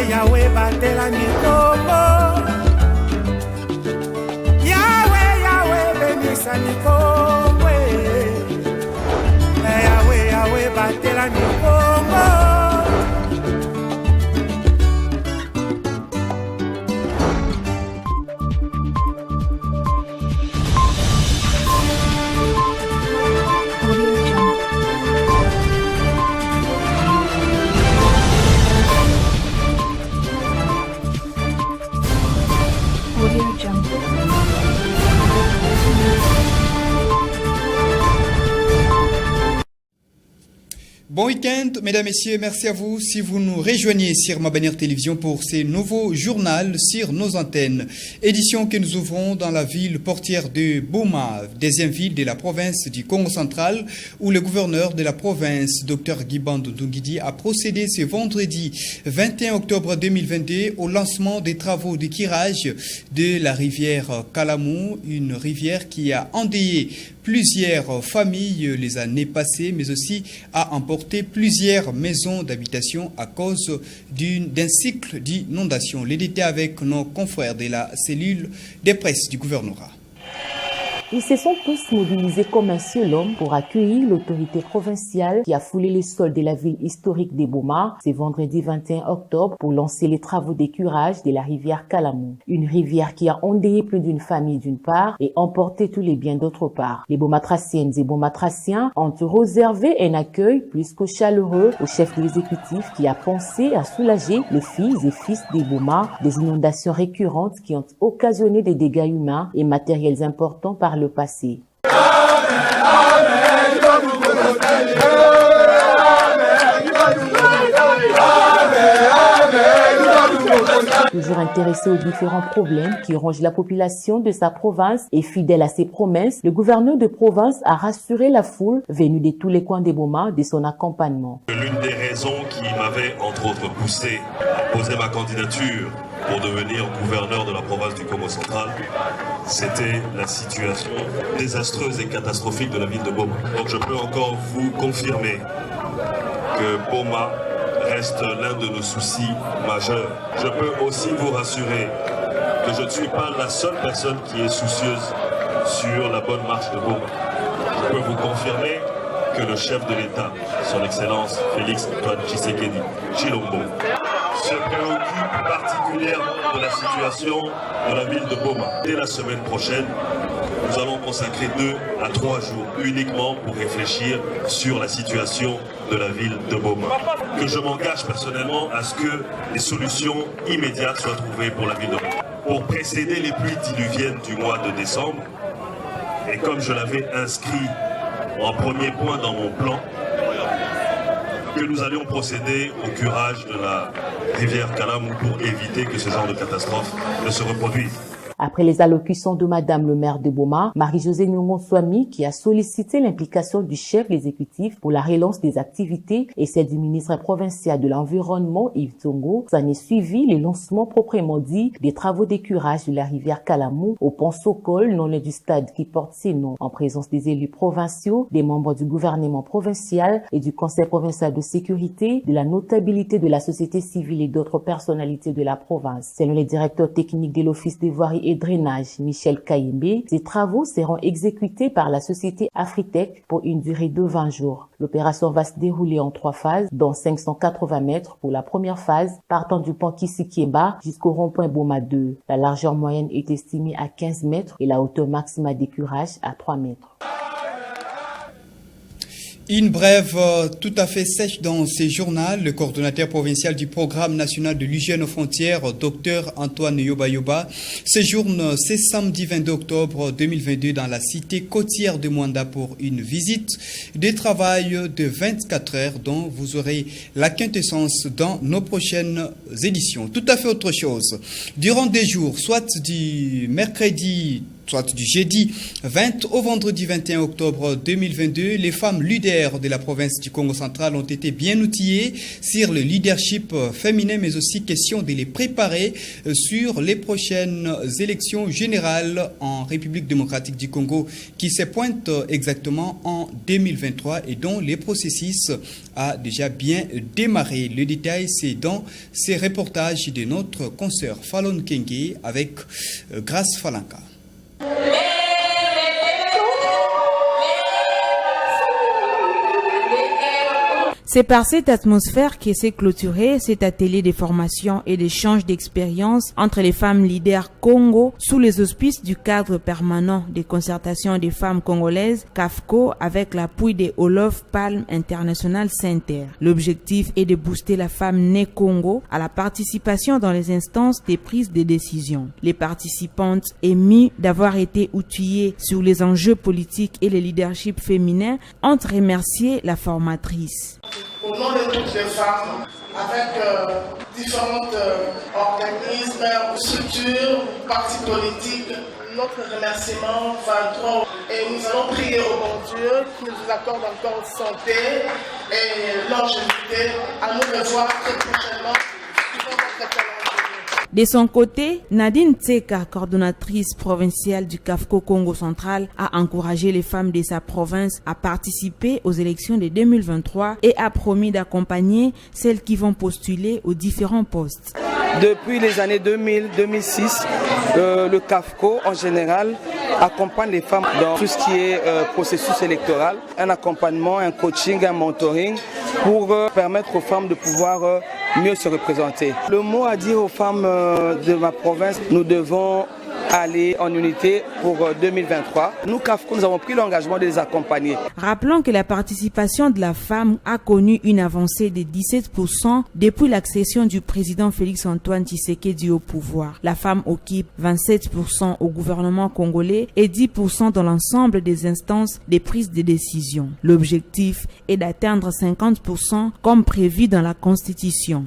Yahweh batela mikombo. Yahweh benisa mikombo. Yahweh batela mikombo. Bon week-end, mesdames, messieurs, merci à vous si vous nous rejoignez sur Ma Bannière Télévision pour ces nouveaux journaux sur nos antennes. Édition que nous ouvrons dans la ville portière de Boma, deuxième ville de la province du Congo central, où le gouverneur de la province, Dr Guibando Ndungidi, a procédé ce vendredi 21 octobre 2022 au lancement des travaux de curage de la rivière Kalamou, une rivière qui a endeuillé plusieurs familles les années passées, mais aussi a emporté plusieurs maisons d'habitation à cause d'un cycle d'inondation. Les détails avec nos confrères de la cellule des presses du gouvernorat. Ils se sont tous mobilisés comme un seul homme pour accueillir l'autorité provinciale qui a foulé les sols de la ville historique de Boma ce vendredi 21 octobre pour lancer les travaux d'écurage de la rivière Kalamou. Une rivière qui a endeuillé plus d'une famille d'une part et emporté tous les biens d'autre part. Les Bomatraciennes et Bomatraciens ont réservé un accueil plus que chaleureux au chef de l'exécutif qui a pensé à soulager les filles et fils des Boma des inondations récurrentes qui ont occasionné des dégâts humains et matériels importants par le passé. Toujours intéressé aux différents problèmes qui rongent la population de sa province et fidèle à ses promesses, le gouverneur de province a rassuré la foule venue de tous les coins des Boma de son accompagnement. L'une des raisons qui m'avait entre autres poussé à poser ma candidature pour devenir gouverneur de la province du Congo central, c'était la situation désastreuse et catastrophique de la ville de Boma. Donc je peux encore vous confirmer que Boma reste l'un de nos soucis majeurs. Je peux aussi vous rassurer que je ne suis pas la seule personne qui est soucieuse sur la bonne marche de Boma. Je peux vous confirmer que le chef de l'État, son Excellence Félix Antoine Tshisekedi Tshilombo, se préoccupe particulièrement de la situation de la ville de Boma. Dès la semaine prochaine, nous allons consacrer 2 à 3 jours uniquement pour réfléchir sur la situation de la ville de Boma. Que je m'engage personnellement à ce que des solutions immédiates soient trouvées pour la ville de Boma. Pour précéder les pluies diluviennes du mois de décembre, et comme je l'avais inscrit en premier point dans mon plan, que nous allions procéder au curage de la rivière Kalamou pour éviter que ce genre de catastrophe ne se reproduise. Après les allocutions de Madame le maire de Boma, Marie-Josée Nyongo-Swami, qui a sollicité l'implication du chef de l'exécutif pour la relance des activités et celle du ministre provincial de l'Environnement, Yves Tongo, s'en est suivi le lancement proprement dit des travaux d'écurage de la rivière Kalamou au pont Sokol, non loin du stade qui porte ses noms, en présence des élus provinciaux, des membres du gouvernement provincial et du conseil provincial de sécurité, de la notabilité de la société civile et d'autres personnalités de la province. Selon les directeurs techniques de l'Office des voiries et drainage, Michel Kayembe, ces travaux seront exécutés par la société Afritech pour une durée de 20 jours. L'opération va se dérouler en 3 phases, dont 580 mètres pour la première phase, partant du pont Kisikiemba jusqu'au rond-point Boma 2. La largeur moyenne est estimée à 15 mètres et la hauteur maximale d'écurage à 3 mètres. Une brève tout à fait sèche dans ces journaux. Le coordonnateur provincial du programme national de l'hygiène aux frontières, Dr Antoine Yoba, séjourne ce samedi 22 octobre 2022 dans la cité côtière de Mwanda pour une visite de travail de 24 heures dont vous aurez la quintessence dans nos prochaines éditions. Tout à fait autre chose. Durant des jours, soit du mercredi soit du jeudi 20 au vendredi 21 octobre 2022, les femmes leaders de la province du Congo central ont été bien outillées sur le leadership féminin, mais aussi question de les préparer sur les prochaines élections générales en République démocratique du Congo qui se pointent exactement en 2023 et dont les processus a déjà bien démarré. Le détail, c'est dans ces reportages de notre consoeur Fallon Kenge avec Grace Falanka. C'est par cette atmosphère que s'est clôturé cet atelier de formation et d'échange d'expériences entre les femmes leaders Congo sous les auspices du cadre permanent de concertation des femmes congolaises CAFCO avec l'appui des Olof Palm International Center. L'objectif est de booster la femme née Congo à la participation dans les instances des prises de décision. Les participantes émues d'avoir été outillées sur les enjeux politiques et le leadership féminin ont remercié la formatrice. Au nom de toutes les femmes, avec différents organismes, structures, partis politiques, notre remerciement va trop. Et nous allons prier au bon Dieu qu'il nous accorde encore santé et longévité. À nous revoir très prochainement. De son côté, Nadine Tseka, coordonnatrice provinciale du CAFCO Congo central, a encouragé les femmes de sa province à participer aux élections de 2023 et a promis d'accompagner celles qui vont postuler aux différents postes. Depuis les années 2000-2006, le CAFCO en général accompagne les femmes dans tout ce qui est processus électoral, un accompagnement, un coaching, un mentoring pour permettre aux femmes de pouvoir mieux se représenter. Le mot à dire aux femmes de ma province, nous devons aller en unité pour 2023. Nous, CAFCO, nous avons pris l'engagement de les accompagner. Rappelons que la participation de la femme a connu une avancée de 17% depuis l'accession du président Félix-Antoine Tshisekedi au pouvoir. La femme occupe 27% au gouvernement congolais et 10% dans l'ensemble des instances de prise de décision. L'objectif est d'atteindre 50% comme prévu dans la Constitution.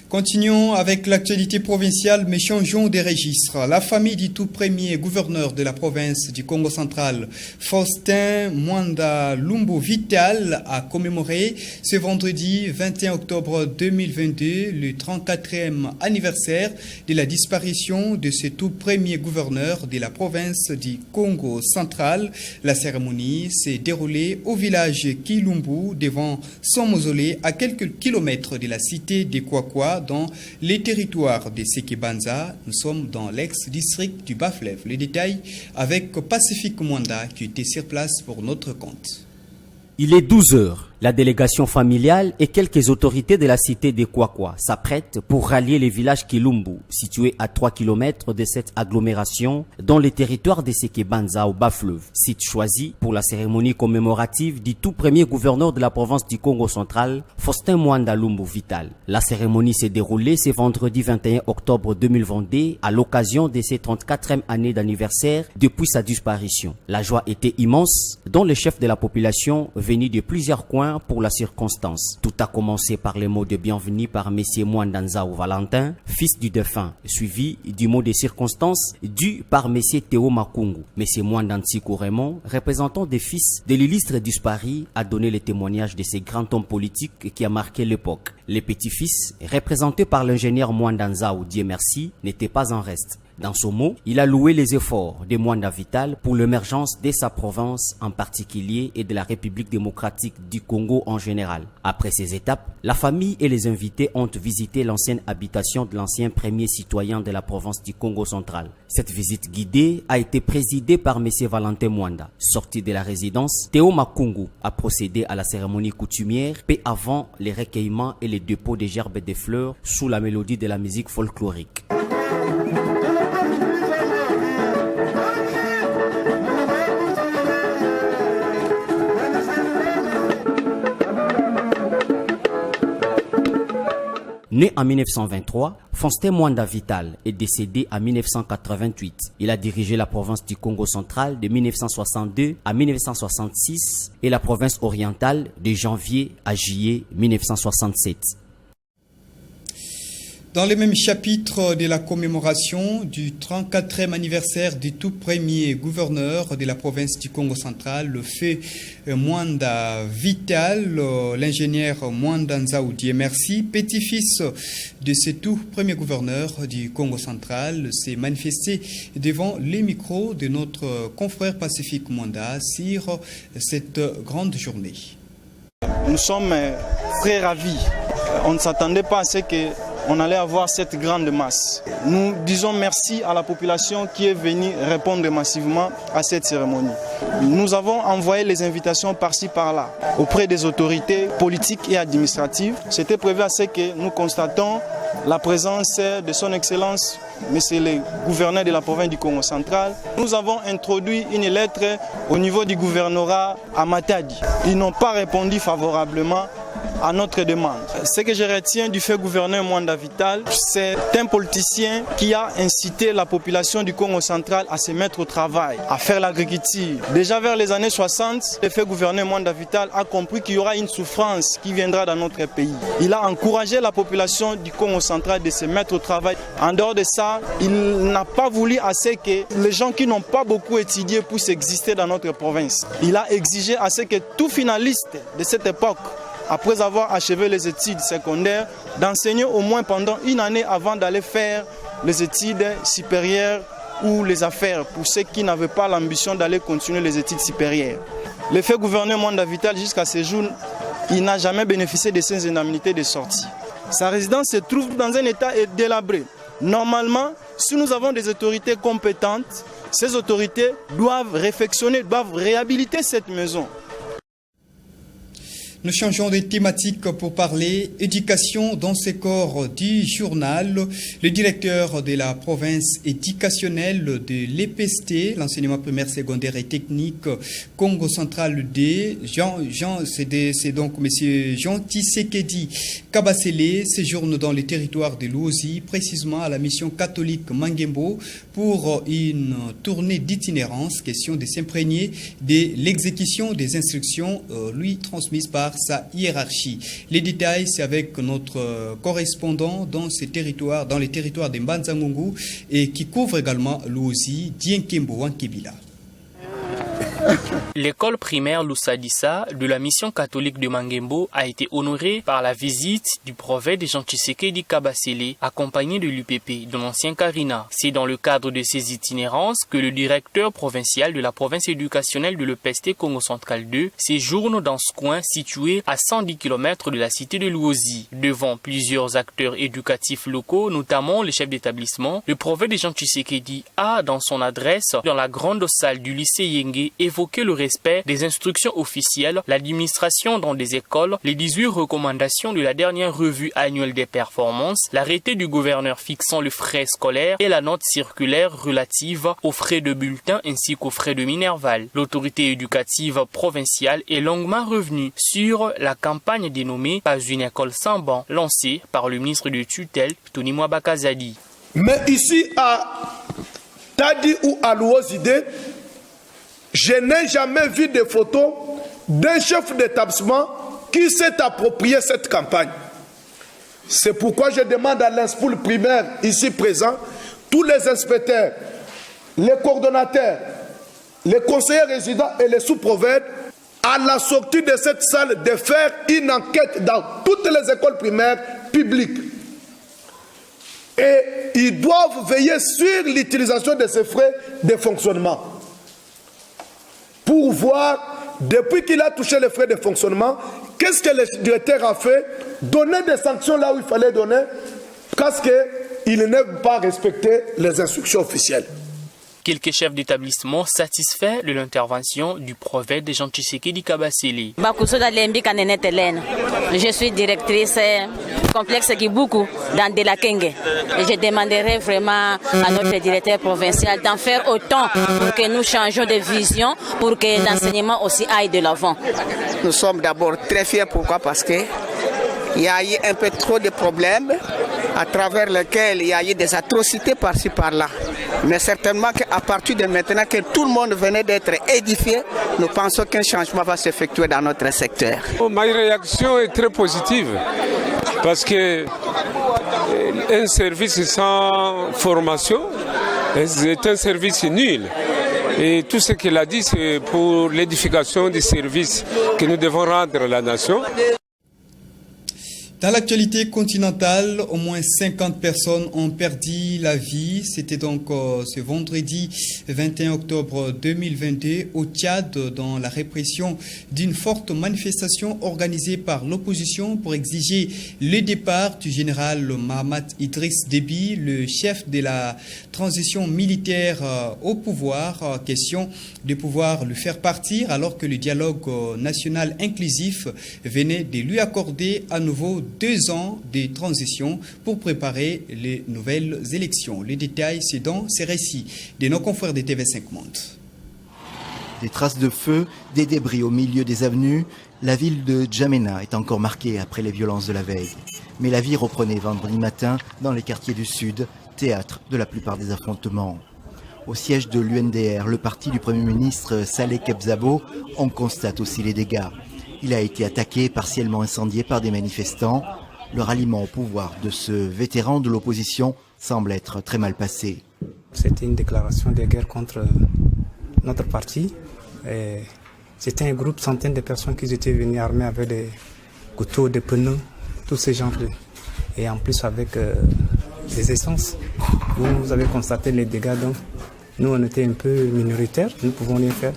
Continuons avec l'actualité provinciale, mais changeons des registres. La famille du tout premier gouverneur de la province du Congo central, Faustin Mwanda Lumbu Vital, a commémoré ce vendredi 21 octobre 2022 le 34e anniversaire de la disparition de ce tout premier gouverneur de la province du Congo central. La cérémonie s'est déroulée au village Kilumbu devant son mausolée à quelques kilomètres de la cité de Kwakwa dans les territoires de Sekebanza. Nous sommes dans l'ex-district du Bas-Fleuve. Les détails avec Pacifique Mwanda qui était sur place pour notre compte. Il est 12 heures. La délégation familiale et quelques autorités de la cité de Kwakwa s'apprêtent pour rallier les villages Kilumbu, situés à 3 km de cette agglomération, dans les territoires de Sekebanza au Bas-Fleuve, site choisi pour la cérémonie commémorative du tout premier gouverneur de la province du Congo central, Faustin Mwanda Lumbu Vital. La cérémonie s'est déroulée ce vendredi 21 octobre 2022 à l'occasion de ses 34e année d'anniversaire depuis sa disparition. La joie était immense, dont les chefs de la population venus de plusieurs coins pour la circonstance. Tout a commencé par les mots de bienvenue par M. Mwandanzao Valentin, fils du défunt, suivi du mot de circonstance dû par M. Théo Makungu. M. Mwandantsiko Raymond, représentant des fils de l'illustre disparu, a donné le témoignage de ces grands hommes politiques qui a marqué l'époque. Les petits-fils, représentés par l'ingénieur Mwandanzao, Dieu merci, n'étaient pas en reste. Dans ce mot, il a loué les efforts de Mwanda Vital pour l'émergence de sa province en particulier et de la République démocratique du Congo en général. Après ces étapes, la famille et les invités ont visité l'ancienne habitation de l'ancien premier citoyen de la province du Congo central. Cette visite guidée a été présidée par M. Valentin Mwanda. Sorti de la résidence, Théo Makungu a procédé à la cérémonie coutumière peu avant les recueillements et les dépôts des gerbes et des fleurs sous la mélodie de la musique folklorique. Né en 1923, Faustin Mwanda Vital est décédé en 1988. Il a dirigé la province du Congo central de 1962 à 1966 et la province orientale de janvier à juillet 1967. Dans le même chapitre de la commémoration du 34e anniversaire du tout premier gouverneur de la province du Congo central, le fait Mwanda Vital, l'ingénieur Mwanda Nzaoudi Merci, petit-fils de ce tout premier gouverneur du Congo central, s'est manifesté devant les micros de notre confrère Pacifique Mwanda sur cette grande journée. Nous sommes très ravis. On ne s'attendait pas à ce qu'on allait avoir cette grande masse. Nous disons merci à la population qui est venue répondre massivement à cette cérémonie. Nous avons envoyé les invitations par-ci par-là auprès des autorités politiques et administratives. C'était prévu à ce que nous constatons la présence de son Excellence, Monsieur le gouverneur de la province du Congo central. Nous avons introduit une lettre au niveau du gouvernorat à Matadi. Ils n'ont pas répondu favorablement à notre demande. Ce que je retiens du fait gouverneur Mwanda Vital, c'est un politicien qui a incité la population du Congo central à se mettre au travail, à faire l'agriculture. Déjà vers les années 60, le fait gouverneur Mwanda Vital a compris qu'il y aura une souffrance qui viendra dans notre pays. Il a encouragé la population du Congo central de se mettre au travail. En dehors de ça, il n'a pas voulu assez que les gens qui n'ont pas beaucoup étudié puissent exister dans notre province. Il a exigé assez que tout finaliste de cette époque, après avoir achevé les études secondaires, d'enseigner au moins pendant une année avant d'aller faire les études supérieures ou les affaires, pour ceux qui n'avaient pas l'ambition d'aller continuer les études supérieures. Le fait gouverneur Mwanda Vital, jusqu'à ce jour, il n'a jamais bénéficié de ses indemnités de sortie. Sa résidence se trouve dans un état délabré. Normalement, si nous avons des autorités compétentes, ces autorités doivent réfectionner, doivent réhabiliter cette maison. Nous changeons de thématique pour parler éducation dans ce corps du journal. Le directeur de la province éducationnelle de l'EPST, l'enseignement primaire, secondaire et technique Congo central D, c'est donc M. Jean Tshisekedi Kabasele, séjourne dans le territoire de l'Ozi, précisément à la mission catholique Mangembo, pour une tournée d'itinérance, question de s'imprégner de l'exécution des instructions lui transmises par sa hiérarchie. Les détails, c'est avec notre correspondant dans ces territoires, dans les territoires de Mbanzangungu et qui couvre également l'Ozi, Dienkembo Wankebila. L'école primaire Lusadissa de la mission catholique de Mangembo a été honorée par la visite du prophète Jean Tshisekedi Kabasele, accompagné de l'UPP de l'ancien Karina. C'est dans le cadre de ces itinérances que le directeur provincial de la province éducationnelle de l'EPST Congo central 2 séjourne dans ce coin situé à 110 km de la cité de Luozi. Devant plusieurs acteurs éducatifs locaux, notamment les chefs d'établissement, le prophète Jean Tshisekedi a, dans son adresse dans la grande salle du lycée Yenge, évoqué le respect des instructions officielles, l'administration dans des écoles, les 18 recommandations de la dernière revue annuelle des performances, l'arrêté du gouverneur fixant le frais scolaire et la note circulaire relative aux frais de bulletin ainsi qu'aux frais de Minerval. L'autorité éducative provinciale est longuement revenue sur la campagne dénommée « Pas une école sans banc » lancée par le ministre de tutelle Tony Mwabakazadi. Mais ici à Tadi ou à Luozide, je n'ai jamais vu de photos d'un chef d'établissement qui s'est approprié cette campagne. C'est pourquoi je demande à l'inspoul primaire ici présent, tous les inspecteurs, les coordonnateurs, les conseillers résidents et les sous-prophètes, à la sortie de cette salle, de faire une enquête dans toutes les écoles primaires publiques. Et ils doivent veiller sur l'utilisation de ces frais de fonctionnement. Pour voir, depuis qu'il a touché les frais de fonctionnement, qu'est-ce que le directeur a fait? Donner des sanctions là où il fallait donner, parce qu'il n'a pas respecté les instructions officielles. Quelques chefs d'établissement satisfaits de l'intervention du prophète Jean Tshisekedi Kabasele. Je suis directrice complexe Kibuku dans De la Kenge. Et je demanderai vraiment à notre directeur provincial d'en faire autant pour que nous changions de vision, pour que l'enseignement aussi aille de l'avant. Nous sommes d'abord très fiers. Pourquoi? Parce qu'il y a eu un peu trop de problèmes à travers lesquels il y a eu des atrocités par-ci par-là. Mais certainement qu'à partir de maintenant que tout le monde venait d'être édifié, nous pensons qu'un changement va s'effectuer dans notre secteur. Ma réaction est très positive. Parce que un service sans formation, c'est un service nul. Et tout ce qu'il a dit, c'est pour l'édification du service que nous devons rendre à la nation. Dans l'actualité continentale, au moins 50 personnes ont perdu la vie. C'était donc ce vendredi 21 octobre 2022 au Tchad dans la répression d'une forte manifestation organisée par l'opposition pour exiger le départ du général Mahamat Idriss Déby, le chef de la transition militaire au pouvoir. Question de pouvoir le faire partir alors que le dialogue national inclusif venait de lui accorder à nouveau 2 ans de transition pour préparer les nouvelles élections. Les détails, c'est dans ces récits de nos confrères de TV5 Monde. Des traces de feu, des débris au milieu des avenues. La ville de Djamena est encore marquée après les violences de la veille. Mais la vie reprenait vendredi matin dans les quartiers du Sud, théâtre de la plupart des affrontements. Au siège de l'UNDR, le parti du Premier ministre Saleh Kebzabo, on constate aussi les dégâts. Il a été attaqué, partiellement incendié par des manifestants. Le ralliement au pouvoir de ce vétéran de l'opposition semble être très mal passé. C'était une déclaration de guerre contre notre parti. C'était un groupe, centaines de personnes qui étaient venues armées avec des couteaux, des pneus, tous ces genres. Et en plus avec des essences. Vous avez constaté les dégâts, donc nous on était un peu minoritaires, nous ne pouvons rien faire.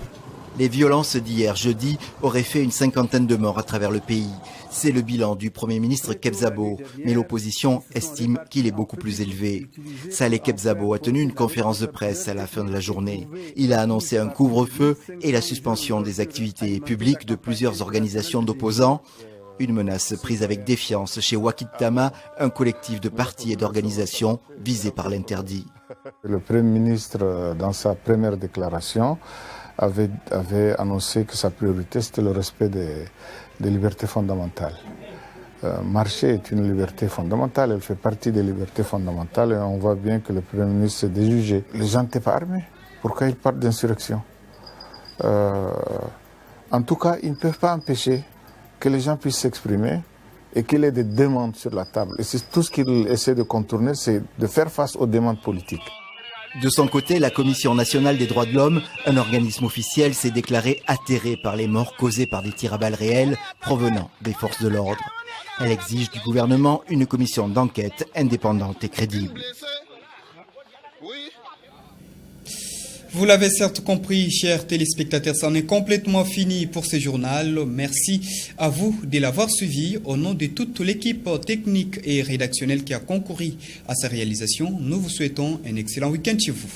Les violences d'hier jeudi auraient fait une 50aine de morts à travers le pays. C'est le bilan du Premier ministre Kebzabo, mais l'opposition estime qu'il est beaucoup plus élevé. Saleh Kebzabo a tenu une conférence de presse à la fin de la journée. Il a annoncé un couvre-feu et la suspension des activités publiques de plusieurs organisations d'opposants. Une menace prise avec défiance chez Wakid Tama, un collectif de partis et d'organisations visés par l'interdit. Le Premier ministre, dans sa première déclaration, avait annoncé que sa priorité c'était le respect des libertés fondamentales. Marcher est une liberté fondamentale, elle fait partie des libertés fondamentales et on voit bien que le Premier ministre s'est déjugé. Les gens n'étaient pas armés, pourquoi ils partent d'insurrection? En tout cas, ils ne peuvent pas empêcher que les gens puissent s'exprimer et qu'il y ait des demandes sur la table. Et c'est tout ce qu'il essaie de contourner, c'est de faire face aux demandes politiques. De son côté, la Commission nationale des droits de l'homme, un organisme officiel, s'est déclaré atterré par les morts causées par des tirs à balles réels provenant des forces de l'ordre. Elle exige du gouvernement une commission d'enquête indépendante et crédible. Vous l'avez certes compris, chers téléspectateurs, ça en est complètement fini pour ce journal. Merci à vous de l'avoir suivi. Au nom de toute l'équipe technique et rédactionnelle qui a concouru à sa réalisation, nous vous souhaitons un excellent week-end chez vous.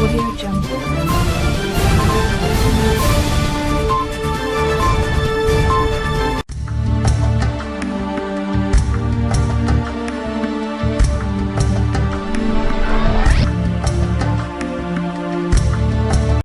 Audio Jungle.